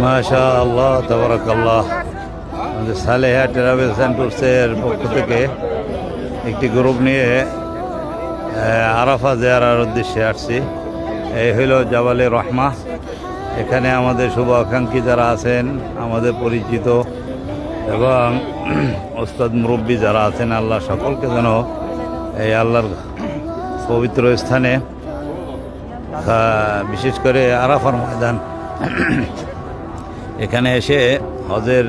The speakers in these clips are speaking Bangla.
মাশাআল্লাহ, তাবারাকাল্লাহ। আমাদের সালেহা ট্রাভেলস অ্যান্ড ট্যুরসের পক্ষ থেকে একটি গ্রুপ নিয়ে আরাফা জিয়ারার উদ্দেশ্যে আসছি। এই হইল জাবালে রহমা। এখানে আমাদের শুভাকাঙ্ক্ষী যারা আছেন, আমাদের পরিচিত এবং ওস্তাদ মুরব্বী যারা আছেন, আল্লাহ সকলকে যেন এই আল্লাহর পবিত্র স্থানে, বিশেষ করে আরাফার ময়দান, এখানে এসে হজের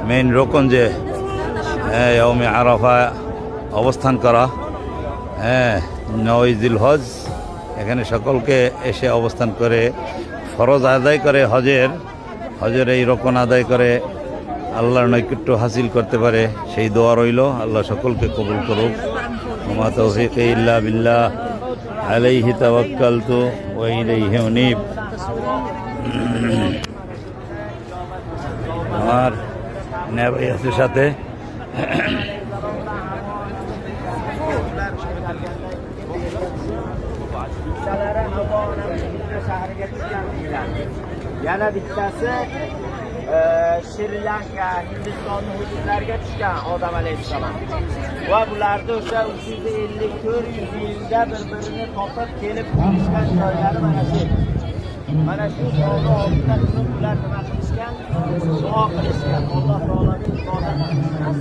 মেইন রোকন যে ইয়াউমে আরাফা অবস্থান করা, 9 জিলহজ, এখানে সকলকে এসে অবস্থান করে ফরজ আদায় করে হজের এই রোকন আদায় করে আল্লাহর নৈকট্য হাসিল করতে পারে, সেই দোয়া রইল। আল্লাহ সকলকে কবুল করুক। ওমা তৌফিক ইল্লা বিল্লাহ, আলাইহি তাওয়াক্কালতু ওয়া ইলাইহি উনীব। আমার নেভাই আছে সাথে। Yana bittasi Shri Lanka, Hindistonning hududlariga tushgan Odam alayhissalom. Va bularda o'sha 350-400 yilda bir-birini topib kelib qolishgan joylari mana shu. Mana shu joyni oldida turib ular nima qilishgan? Duo qilishgan. Alloh taoloning ibodat qilishgan.